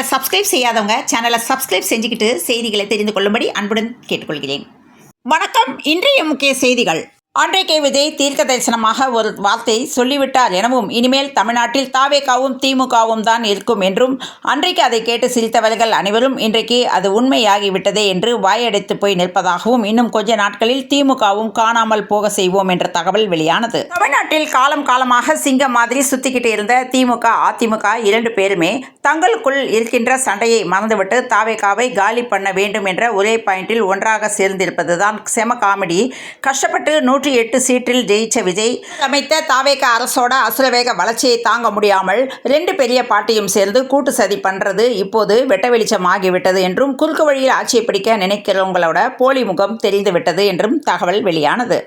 சேனலை சப்ஸ்கிரைப் செய்யாதவங்க சேனலை சப்ஸ்கிரைப் செஞ்சுக்கிட்டு செய்திகளை தெரிந்து கொள்ளும்படி அன்புடன் கேட்டுக்கொள்கிறேன். வணக்கம். இன்றைய முக்கிய செய்திகள். அன்றைக்கே விஜய் தீர்க்க தரிசனமாக ஒரு வார்த்தை சொல்லிவிட்டார் எனவும், இனிமேல் தமிழ்நாட்டில் தாவேகாவும் திமுகவும் தான் இருக்கும் என்றும், அன்றைக்கு அதை கேட்டு சிரித்தவர்கள் அனைவரும் இன்றைக்கு அது உண்மையாகிவிட்டதே என்று வாயடைத்து போய் நிற்பதாகவும், இன்னும் கொஞ்ச நாட்களில் திமுகவும் காணாமல் போக செய்வோம் என்ற தகவல் வெளியானது. தமிழ்நாட்டில் காலம் காலமாக சிங்கம் மாதிரி சுத்திக்கிட்டு இருந்த திமுக அதிமுக இரண்டு பேருமே தங்களுக்குள் இருக்கின்ற சண்டையை மறந்துவிட்டு தாவேகாவை காலி பண்ண வேண்டும் என்ற ஒரே பாயிண்டில் ஒன்றாக சேர்ந்திருப்பதுதான் செம காமெடி. கஷ்டப்பட்டு 108 சீட்டில் ஜெயிச்ச விஜய் அமைத்த தாவேகா அரசோட அசுரவேக வளர்ச்சியை தாங்க முடியாமல் ரெண்டு பெரிய பாட்டியும் சேர்ந்து கூட்டு சதி பண்றது இப்போது வெட்ட வெளிச்சம் ஆகிவிட்டது என்றும், குறுக்கு வழியில் ஆட்சியை பிடிக்க நினைக்கிறவங்களோட போலி முகம் தெரிந்துவிட்டது என்றும் தகவல் வெளியானது.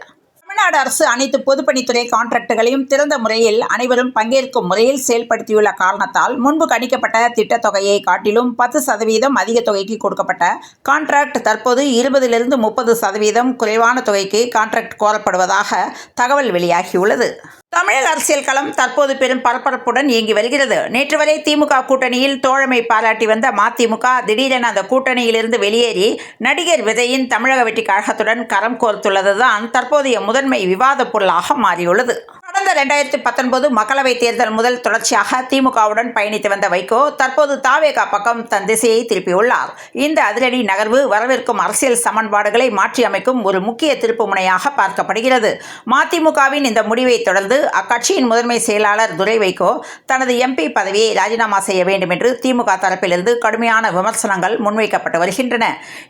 தமிழ்நாடு அரசு அனைத்து பொதுப்பணித்துறை கான்ட்ராக்டுகளையும் திறந்த முறையில் அனைவரும் பங்கேற்கும் முறையில் செயல்படுத்தியுள்ள காரணத்தால் முன்பு கணிக்கப்பட்ட திட்டத் தொகையை காட்டிலும் 10% அதிக தொகைக்கு கொடுக்கப்பட்ட கான்ட்ராக்ட் தற்போது 20% 30% குறைவான தொகைக்கு கான்ட்ராக்ட் கோரப்படுவதாக தகவல் வெளியாகியுள்ளது. தமிழக அரசியல் களம் தற்போது பெரும் பரபரப்புடன் இயங்கி வருகிறது. நேற்று வரை திமுக கூட்டணியில் தோழமை பாராட்டி வந்த மதிமுக திடீரென அந்த கூட்டணியிலிருந்து வெளியேறி நடிகர் விஜயின் தமிழக வெற்றிக் கழகத்துடன் கரம் கோர்த்துள்ளதுதான் தற்போதைய முதன்மை விவாத பொருளாக மாறியுள்ளது. கடந்த 2019 மக்களவைத் தேர்தல் முதல் தொடர்ச்சியாக திமுகவுடன் பயணித்து வந்த வைகோ தற்போது தாவேகா பக்கம் தன் திசையை திருப்பியுள்ளார். இந்த அதிரடி நகர்வு வரவிருக்கும் அரசியல் சமன்பாடுகளை மாற்றி அமைக்கும் ஒரு முக்கிய திருப்பு முனையாக பார்க்கப்படுகிறது. மதிமுகவின் இந்த முடிவை தொடர்ந்து அக்கட்சியின் முதன்மை செயலாளர் துரை வைகோ தனது எம்பி பதவியை ராஜினாமா செய்ய வேண்டும் என்று திமுக தரப்பிலிருந்து கடுமையான விமர்சனங்கள் முன்வைக்கப்பட்டு வருகின்றன.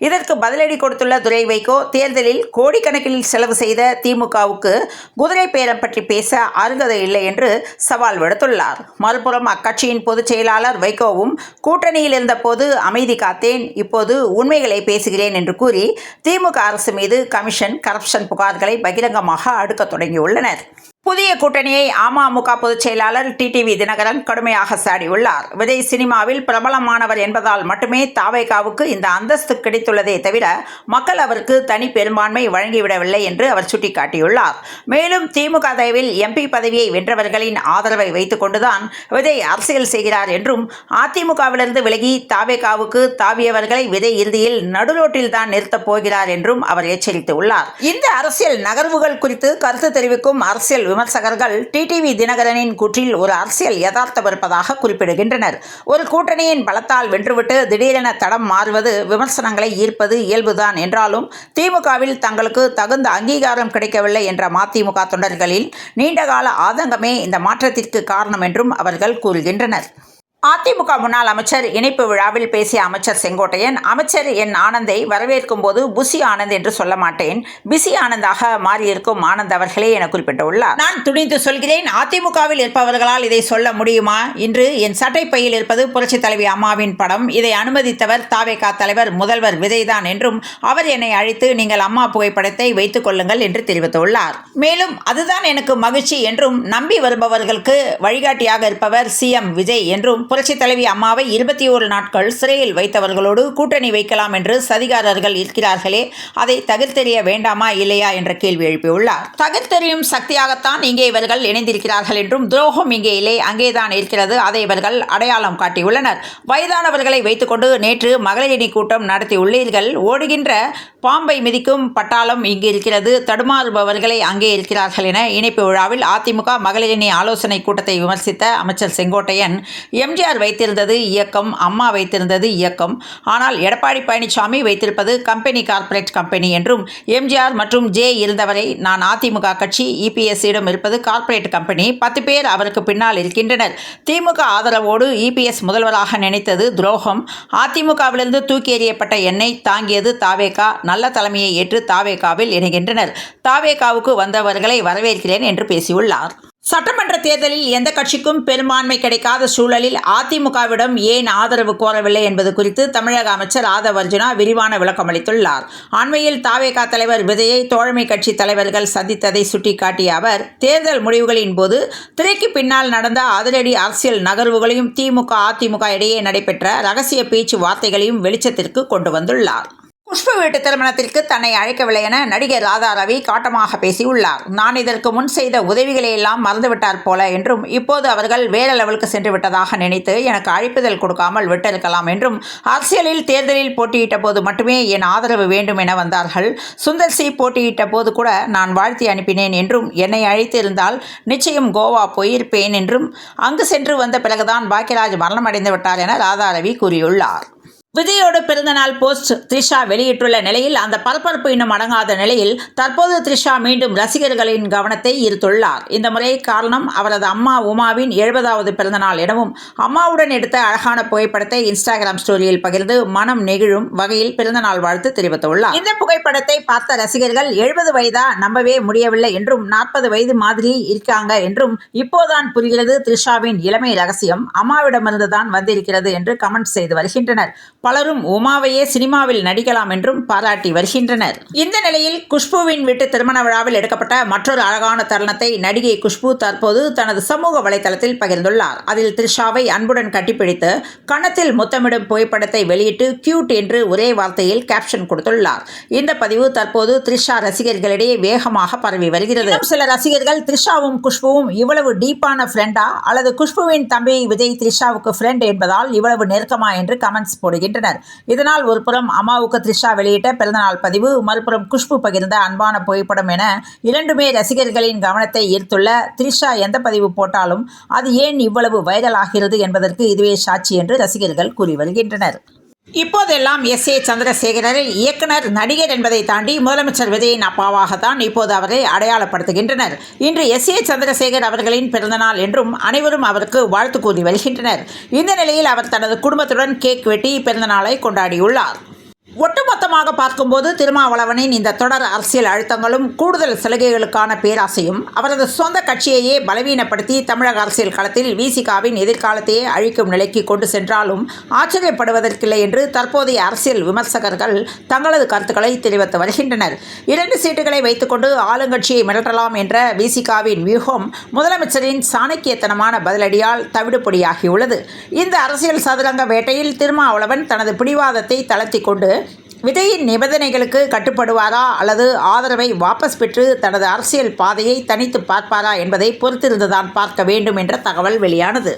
இதற்கு பதிலடி கொடுத்துள்ள துரை வைகோ, தேர்தலில் கோடிக்கணக்கில் செலவு செய்த திமுகவுக்கு குதிரை பேரம் பற்றி பேச அருகதை இல்லை என்று சவால் விடுத்துள்ளார். மறுபுறம் அக்கட்சியின் பொதுச் செயலாளர் வைகோவும் கூட்டணியில் இருந்த போது அமைதி காத்தேன், இப்போது உண்மைகளை பேசுகிறேன் என்று கூறி திமுக அரசு மீது கமிஷன், கரப்ஷன் புகார்களை பகிரங்கமாக அடுக்க தொடங்கியுள்ளனர். புதிய கூட்டணியை அமமுக பொதுச் செயலாளர் டிடிவி தினகரன் கடுமையாக சாடியுள்ளார். விஜய் சினிமாவில் பிரபலமானவர் என்பதால் மட்டுமே தாவேகாவுக்கு இந்த அந்தஸ்து கிடைத்துள்ளதே தவிர மக்கள் அவருக்கு தனி பெரும்பான்மை வழங்கிவிடவில்லை என்று அவர் சுட்டிக்காட்டியுள்ளார். மேலும் திமுக தயவில் எம்பி பதவியை வென்றவர்களின் ஆதரவை வைத்துக் கொண்டுதான் விஜய் அரசியல் செய்கிறார் என்றும், அதிமுகவிலிருந்து விலகி தாவேகாவுக்கு தாவியவர்களை விஜய் இறுதியில் நடுரோட்டில் தான் நிறுத்தப் போகிறார் என்றும் அவர் எச்சரித்துள்ளார். இந்த அரசியல் நகர்வுகள் குறித்து கருத்து தெரிவிக்கும் அரசியல் விமர்சகர்கள் டிடிவி தினகரனின் கூற்றில் ஒரு அரசியல் யதார்த்தம் இருப்பதாக குறிப்பிடுகின்றனர். ஒரு கூட்டணியின் பலத்தால் வென்றுவிட்டு திடீரென தடம் மாறுவது விமர்சனங்களை ஈர்ப்பது இயல்புதான் என்றாலும், திமுகவில் தங்களுக்கு தகுந்த அங்கீகாரம் கிடைக்கவில்லை என்ற மதிமுக தொண்டர்களின் நீண்டகால ஆதங்கமே இந்த மாற்றத்திற்கு காரணம் என்றும் அவர்கள் கூறுகின்றனர். அதிமுக முன்னாள் அமைச்சர் இணைப்பு விழாவில் பேசிய அமைச்சர் செங்கோட்டையன், அமைச்சர் என் ஆனந்தை வரவேற்கும் போது புசி ஆனந்த் என்று சொல்ல மாட்டேன், பிசி ஆனந்தாக மாறியிருக்கும் ஆனந்த் அவர்களே என குறிப்பிட்டுள்ளார். நான் துணிந்து சொல்கிறேன், அதிமுகவில் இருப்பவர்களால் இதை சொல்ல முடியுமா? இன்று என் சட்டை பையில் இருப்பது புரட்சி தலைவி அம்மாவின் படம். இதை அனுமதித்தவர் தாவேகா தலைவர் முதல்வர் விஜய் தான் என்றும், அவர் என்னை அழைத்து நீங்கள் அம்மா புகைப்படத்தை வைத்துக் கொள்ளுங்கள் என்று தெரிவித்துள்ளார். மேலும் அதுதான் எனக்கு மகிழ்ச்சி என்றும், நம்பி வருபவர்களுக்கு வழிகாட்டியாக இருப்பவர் சிஎம் விஜய் என்றும், புரட்சி தலைவி அம்மாவை 21 நாட்கள் சிறையில் வைத்தவர்களோடு கூட்டணி வைக்கலாம் என்று சதிகாரர்கள் இருக்கிறார்களே, அதை தகர்த்தெறிய வேண்டாமா இல்லையா என்ற கேள்வி எழுப்பியுள்ளார். தகர்த்தெறியும் சக்தியாகத்தான் இங்கே இவர்கள் இணைந்திருக்கிறார்கள் என்றும், துரோகம் இங்கே இல்லை அங்கேதான் இருக்கிறது, அதை இவர்கள் அடையாளம் காட்டியுள்ளனர். வயதானவர்களை வைத்துக்கொண்டு நேற்று மகளிரணி கூட்டம் நடத்தியுள்ளீர்கள். ஓடுகின்ற பாம்பை மிதிக்கும் பட்டாளம் இங்கு இருக்கிறது, தடுமாறுபவர்களை அங்கே இருக்கிறார்கள் என இணைப்பு விழாவில் அதிமுக மகளிரணி ஆலோசனை கூட்டத்தை விமர்சித்த அமைச்சர் செங்கோட்டையன், எம்ஜிஆர் வைத்திருந்தது இயக்கம், அம்மா வைத்திருந்தது இயக்கம், ஆனால் எடப்பாடி பழனிசாமி வைத்திருப்பது கம்பெனி, கார்ப்பரேட் கம்பெனி என்றும், எம்ஜிஆர் மற்றும் ஜே இருந்தவரை நான் அதிமுக கட்சி, இபிஎஸ் இடம் இருப்பது கார்ப்பரேட் கம்பெனி, 10 பேர் அவருக்கு பின்னால் இருக்கின்றனர். திமுக ஆதரவோடு இபிஎஸ் முதல்வராக நினைத்தது துரோகம். அதிமுகவிலிருந்து தூக்கி எறியப்பட்ட என்னை தாங்கியது தாவேகா. நல்ல தலைமையை ஏற்று தாவேகாவில் இணைகின்றனர். தாவேகாவுக்கு வந்தவர்களை வரவேற்கிறேன் என்று பேசியுள்ளார். சட்டமன்ற தேர்தலில் எந்த கட்சிக்கும் பெரும்பான்மை கிடைக்காத சூழலில் அதிமுகவிடம் ஏன் ஆதரவு கோரவில்லை என்பது குறித்து தமிழக அமைச்சர் ஆதவ் அர்ஜுனா விரிவான விளக்கம் அளித்துள்ளார். அண்மையில் தாவேகா தலைவர் விஜயை தோழமை கட்சி தலைவர்கள் சந்தித்ததை சுட்டிக்காட்டிய அவர், தேர்தல் முடிவுகளின் போது திரைக்கு பின்னால் நடந்த அதிரடி அரசியல் நகர்வுகளையும் அதிமுக இடையே நடைபெற்ற ரகசிய பேச்சுவார்த்தைகளையும் வெளிச்சத்திற்கு கொண்டு வந்துள்ளார். குஷ்பு வீட்டு திருமணத்திற்கு தன்னை அழைக்கவில்லை என நடிகர் ராதா ரவி காட்டமாக பேசியுள்ளார். நான் இதற்கு முன் செய்த உதவிகளை எல்லாம் மறந்துவிட்டார் போல என்றும், இப்போது அவர்கள் வேற லெவலுக்கு சென்று விட்டதாக நினைத்து எனக்கு அழைப்புதல் கொடுக்காமல் விட்டிருக்கலாம் என்றும், அரசியலில் தேர்தலில் போட்டியிட்ட போது மட்டுமே என் ஆதரவு வேண்டும் என வந்தார்கள். சுந்தர் சி போட்டியிட்ட போது கூட நான் வாழ்த்தி அனுப்பினேன் என்றும், என்னை அழைத்திருந்தால் நிச்சயம் கோவா போயிருப்பேன் என்றும், அங்கு சென்று வந்த பிறகுதான் பாக்யராஜ் மரணமடைந்து விட்டார் என ராதா ரவி கூறியுள்ளார். விஜயோடு பிறந்தநாள் போஸ்ட் த்ரிஷா வெளியிட்டுள்ள நிலையில் அந்த பரபரப்பு இன்னும் அடங்காத நிலையில் தற்போது த்ரிஷா மீண்டும் ரசிகர்களின் கவனத்தை ஈர்த்துள்ளார். இந்த முறை காரணம் அவரது அம்மா உமாவின் 70வது பிறந்தநாள் எனவும், அம்மாவுடன் எடுத்த அழகான புகைப்படத்தை இன்ஸ்டாகிராம் ஸ்டோரியில் பகிர்ந்து மனம் நெகிழும் வகையில் பிறந்தநாள் வாழ்த்து தெரிவித்துள்ளார். இந்த புகைப்படத்தை பார்த்த ரசிகர்கள் 70 வயதா நம்பவே முடியவில்லை என்றும், 40 வயது மாதிரி இருக்காங்க என்றும், இப்போதான் புரிகிறது த்ரிஷாவின் இளமை ரகசியம் அம்மாவிடமிருந்து தான் வந்திருக்கிறது என்று கமெண்ட் செய்து வருகின்றனர். பலரும் உமாவையே சினிமாவில் நடிக்கலாம் என்றும் பாராட்டி வருகின்றனர். இந்த நிலையில் குஷ்புவின் வீட்டு திருமண விழாவில் எடுக்கப்பட்ட மற்றொரு அழகான தருணத்தை நடிகை குஷ்பு தற்போது தனது சமூக வலைதளத்தில் பகிர்ந்துள்ளார். அதில் த்ரிஷாவை அன்புடன் கட்டிப்பிடித்து கன்னத்தில் முத்தமிடும் புகைப்படத்தை வெளியிட்டு கியூட் என்று ஒரே வார்த்தையில் கேப்ஷன் கொடுத்துள்ளார். இந்த பதிவு தற்போது த்ரிஷா ரசிகர்களிடையே வேகமாக பரவி வருகிறது. சில ரசிகர்கள் த்ரிஷாவும் குஷ்புவும் இவ்வளவு டீப்பான ஃப்ரெண்டா, அல்லது குஷ்புவின் தம்பி விஜய் த்ரிஷாவுக்கு ஃப்ரெண்ட் என்பதால் இவ்வளவு நெருக்கமா என்று கமெண்ட்ஸ் போடுகின்றனர். இதனால் ஒரு புறம் அம்மாவுக்கு த்ரிஷா வெளியிட்ட பிறந்தநாள் பதிவு, மறுபுறம் குஷ்பு பகிர்ந்த அன்பான புகைப்படம் என இரண்டுமே ரசிகர்களின் கவனத்தை ஈர்த்துள்ள த்ரிஷா எந்த பதிவு போட்டாலும் அது ஏன் இவ்வளவு வைரல் ஆகிறது என்பதற்கு இதுவே சாட்சி என்று ரசிகர்கள் கூறி வருகின்றனர். இப்போதெல்லாம் எஸ். ஏ. சந்திரசேகரரை இயக்குனர், நடிகர் என்பதை தாண்டி முதலமைச்சர் விஜயின் அப்பாவாகத்தான் இப்போது அவரை அடையாளப்படுத்துகின்றனர். இன்று எஸ். ஏ. சந்திரசேகர் அவர்களின் பிறந்தநாள் என்றும் அனைவரும் அவருக்கு வாழ்த்து கூறி வருகின்றனர். இந்த நிலையில் அவர் தனது குடும்பத்துடன் கேக் வெட்டி பிறந்தநாளை கொண்டாடியுள்ளார். ஒட்டுமொத்தமாக பார்க்கும்போது திருமாவளவனின் இந்த தொடர் அரசியல் அழுத்தங்களும் கூடுதல் சலுகைகளுக்கான பேராசையும் அவரது சொந்த கட்சியையே பலவீனப்படுத்தி தமிழக அரசியல் களத்தில் விசிகாவின் எதிர்காலத்தையே அழிக்கும் நிலைக்கு கொண்டு சென்றாலும் ஆச்சரியப்படுவதற்கில்லை என்று தற்போதைய அரசியல் விமர்சகர்கள் தங்களது கருத்துக்களை தெரிவித்து வருகின்றனர். 2 சீட்டுகளை வைத்துக்கொண்டு ஆளுங்கட்சியை மிரட்டலாம் என்ற விசிகாவின் வியூகம் முதலமைச்சரின் சாணக்கியத்தனமான பதிலடியால் தவிடுபொடியாகியுள்ளது. இந்த அரசியல் சதுரங்க வேட்டையில் திருமாவளவன் தனது பிடிவாதத்தை தளர்த்தி கொண்டு விஜயின் நிபந்தனைகளுக்கு கட்டுப்படுவாரா, அல்லது ஆதரவை வாபஸ் பெற்று தனது அரசியல் பாதையை தனித்து பார்ப்பாரா என்பதை பொறுத்திருந்துதான் பார்க்க வேண்டும் என்ற தகவல் வெளியானது.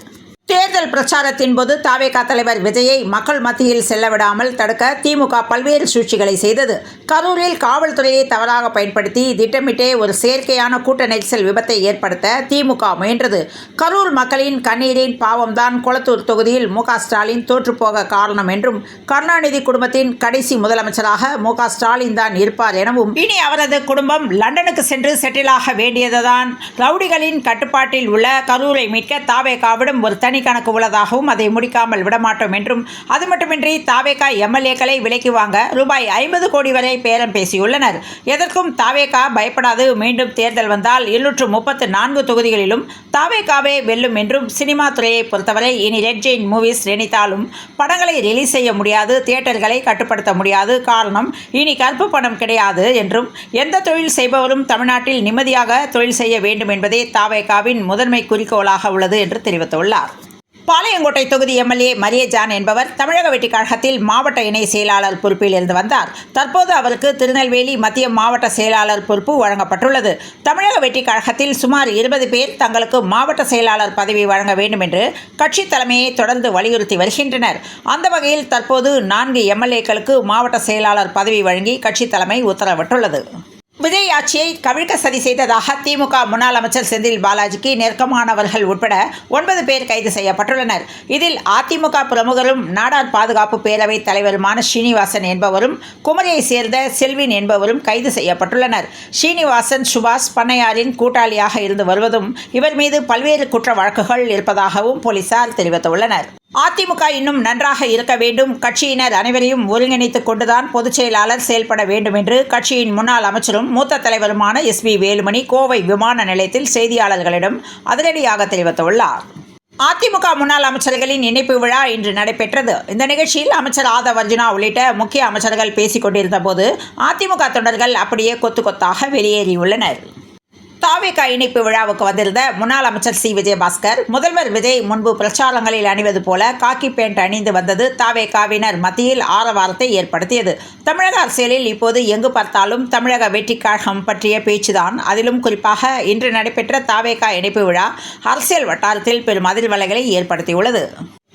தேர்தல் பிரச்சாரத்தின் போது தவேகா தலைவர் விஜயை மக்கள் மத்தியில் செல்ல விடாமல் தடுக்க திமுக பல்வேறு சூழ்ச்சிகளை செய்தது. கரூரில் காவல்துறையை தவறாக பயன்படுத்தி திட்டமிட்டே ஒரு செயற்கையான கூட்ட நெரிசல் விபத்தை ஏற்படுத்த திமுக முயன்றது. கரூர் மக்களின் கண்ணீரின் பாவம்தான் கொளத்தூர் தொகுதியில் மு.க. ஸ்டாலின் தோற்றுப்போக காரணம் என்றும், கருணாநிதி குடும்பத்தின் கடைசி முதலமைச்சராக மு.க. ஸ்டாலின் தான் இருப்பார் எனவும், இனி அவரது குடும்பம் லண்டனுக்கு சென்று செட்டிலாக வேண்டியதுதான், ரவுடிகளின் கட்டுப்பாட்டில் உள்ள கரூரை மீட்க தவேகாவிடம் ஒரு தனி கணக்கு உள்ளதாகவும் அதை முடிக்காமல் விடமாட்டோம் என்றும், அது மட்டுமின்றி தவேகா எம்எல்ஏக்களை விலைக்கு வாங்க ரூபாய் 50 கோடி வரை பேரம் பேசியுள்ளனர். எதற்கும் தவேகா பயப்படாது, மீண்டும் தேர்தல் வந்தால் 234 தொகுதிகளிலும் தவேகாவே வெல்லும் என்றும், சினிமா துறையை பொறுத்தவரை இனி ரெட் ஜெயின் மூவிஸ் நினைத்தாலும் படங்களை ரிலீஸ் செய்ய முடியாது, தியேட்டர்களை கட்டுப்படுத்த முடியாது, காரணம் இனி கருப்பு பணம் கிடையாது என்றும், எந்த தொழில் செய்பவரும் தமிழ்நாட்டில் நிம்மதியாக தொழில் செய்ய வேண்டும் என்பதே தவேகாவின் முதன்மை குறிக்கோளாக உள்ளது என்று தெரிவித்துள்ளார். பாளையங்கோட்டை தொகுதி எம்எல்ஏ மரியஜான் என்பவர் தமிழக வெற்றிக் கழகத்தில் மாவட்ட இணை செயலாளர் பொறுப்பில் இருந்து வந்தார். தற்போது அவருக்கு திருநெல்வேலி மத்திய மாவட்ட செயலாளர் பொறுப்பு வழங்கப்பட்டுள்ளது. தமிழக வெற்றிக் கழகத்தில் சுமார் 20 பேர் தங்களுக்கு மாவட்ட செயலாளர் பதவி வழங்க வேண்டும் என்று கட்சி தலைமையை தொடர்ந்து வலியுறுத்தி வருகின்றனர். அந்த வகையில் தற்போது 4 எம்எல்ஏக்களுக்கு மாவட்ட செயலாளர் பதவி வழங்கி கட்சி தலைமை உத்தரவிட்டுள்ளது. விஜய் ஆட்சியை கவிழ்க்க சதி செய்ததாக திமுக முன்னாள் அமைச்சர் செந்தில் பாலாஜிக்கு நெருக்கமானவர்கள் உட்பட 9 பேர் கைது செய்யப்பட்டுள்ளனர். இதில் அதிமுக பிரமுகரும் நாடார் பாதுகாப்பு பேரவைத் தலைவருமான ஸ்ரீனிவாசன் என்பவரும், குமரியை சேர்ந்த செல்வின் என்பவரும் கைது செய்யப்பட்டுள்ளனர். ஸ்ரீனிவாசன் சுபாஷ் பண்ணையாரின் கூட்டாளியாக இருந்து வருவதும், இவர் மீது பல்வேறு குற்ற வழக்குகள் இருப்பதாகவும் போலீசார் தெரிவித்துள்ளனர். அதிமுக இன்னும் நன்றாக இருக்க வேண்டும், கட்சியினர் அனைவரையும் ஒருங்கிணைத்துக் கொண்டுதான் பொதுச் செயலாளர் செயல்பட வேண்டும் என்று கட்சியின் முன்னாள் அமைச்சரும் மூத்த தலைவருமான எஸ்.பி. வேலுமணி கோவை விமான நிலையத்தில் செய்தியாளர்களிடம் அதிரடியாக தெரிவித்துள்ளார். அதிமுக முன்னாள் அமைச்சர்களின் இணைப்பு விழா இன்று நடைபெற்றது. இந்த நிகழ்ச்சியில் அமைச்சர் ஆதவ் அர்ஜுனா உள்ளிட்ட முக்கிய அமைச்சர்கள் பேசிக் கொண்டிருந்த போது அதிமுக தொண்டர்கள் அப்படியே கொத்து கொத்தாக வெளியேறியுள்ளனர். தாவேகா இணைப்பு விழாவுக்கு வந்திருந்த முன்னாள் அமைச்சர் சி விஜயபாஸ்கர் முதல்வர் விஜய் முன்பு பிரச்சாரங்களில் அணிவது போல காக்கி பேண்ட் அணிந்து வந்தது தாவேகாவினர் மத்தியில் ஆரவாரத்தை ஏற்படுத்தியது. தமிழக அரசியலில் இப்போது எங்கு பார்த்தாலும் தமிழக வெற்றிக் கழகம் பற்றிய பேச்சுதான். அதிலும் குறிப்பாக இன்று நடைபெற்ற தாவேகா இணைப்பு விழா அரசியல் வட்டாரத்தில் பெரும் அதிர்வலைகளை ஏற்படுத்தியுள்ளது.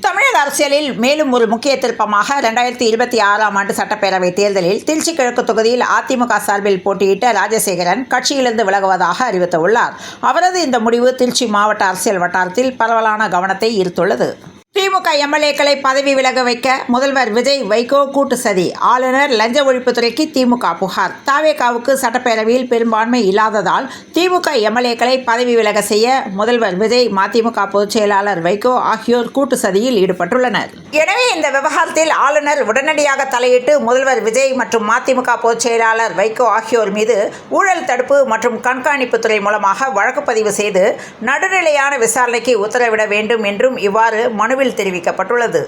தமிழக அரசியலில் மேலும் ஒரு முக்கிய திருப்பமாக 2026ஆம் ஆண்டு சட்டப்பேரவைத் தேர்தலில் திருச்சி கிழக்கு தொகுதியில் அதிமுக சார்பில் போட்டியிட்ட ராஜசேகரன் கட்சியிலிருந்து விலகுவதாக அறிவித்துள்ளார். அவரது இந்த முடிவு திருச்சி மாவட்ட அரசியல் வட்டாரத்தில் பரவலான கவனத்தை ஈர்த்துள்ளது. திமுக எம்எல்ஏக்களை பதவி விலக வைக்க முதல்வர் விஜய் வைகோ கூட்டு சதி. ஆளுநர் லஞ்ச ஒழிப்புத்துறைக்கு திமுக புகார். தாவேகாவுக்கு சட்டப்பேரவையில் பெரும்பான்மை இல்லாததால் திமுக எம்எல்ஏக்களை பதவி விலக செய்ய முதல்வர் விஜய் மதிமுக பொதுச் செயலாளர் வைகோ ஆகியோர் கூட்டு சதியில் ஈடுபட்டுள்ளனர். எனவே இந்த விவகாரத்தில் ஆளுநர் உடனடியாக தலையிட்டு முதல்வர் விஜய் மற்றும் மதிமுக பொதுச் செயலாளர் வைகோ ஆகியோர் மீது ஊழல் தடுப்பு மற்றும் கண்காணிப்புத்துறை மூலமாக வழக்கு பதிவு செய்து நடுநிலையான விசாரணைக்கு உத்தரவிட வேண்டும் என்றும் இவ்வாறு மனுவில் தெரிவிக்கப்பட்டுள்ளது.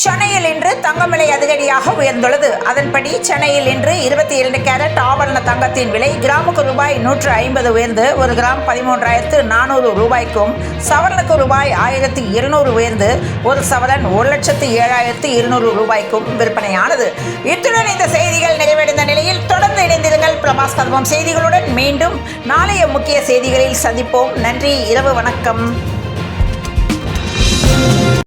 சென்னையில் இன்று தங்கம் விலை அதிரடியாக உயர்ந்துள்ளது. அதன்படி சென்னையில் இன்று 22 கேரட் ஆபரண தங்கத்தின் விலை கிராமுக்கு ரூபாய் 150 உயர்ந்து ஒரு கிராம் 13,400 ரூபாய்க்கும், சவரனுக்கு ரூபாய் 1,200 உயர்ந்து ஒரு சவரன் 1,07,200 ரூபாய்க்கும் விற்பனையானது. இத்துடன் இந்த செய்திகள் நிறைவடைந்த நிலையில் தொடர்ந்து இணைந்திருங்கள் பிரபாஸ் கதவம் செய்திகளுடன். மீண்டும் நாளைய முக்கிய செய்திகளில் சந்திப்போம். நன்றி. இரவு வணக்கம்.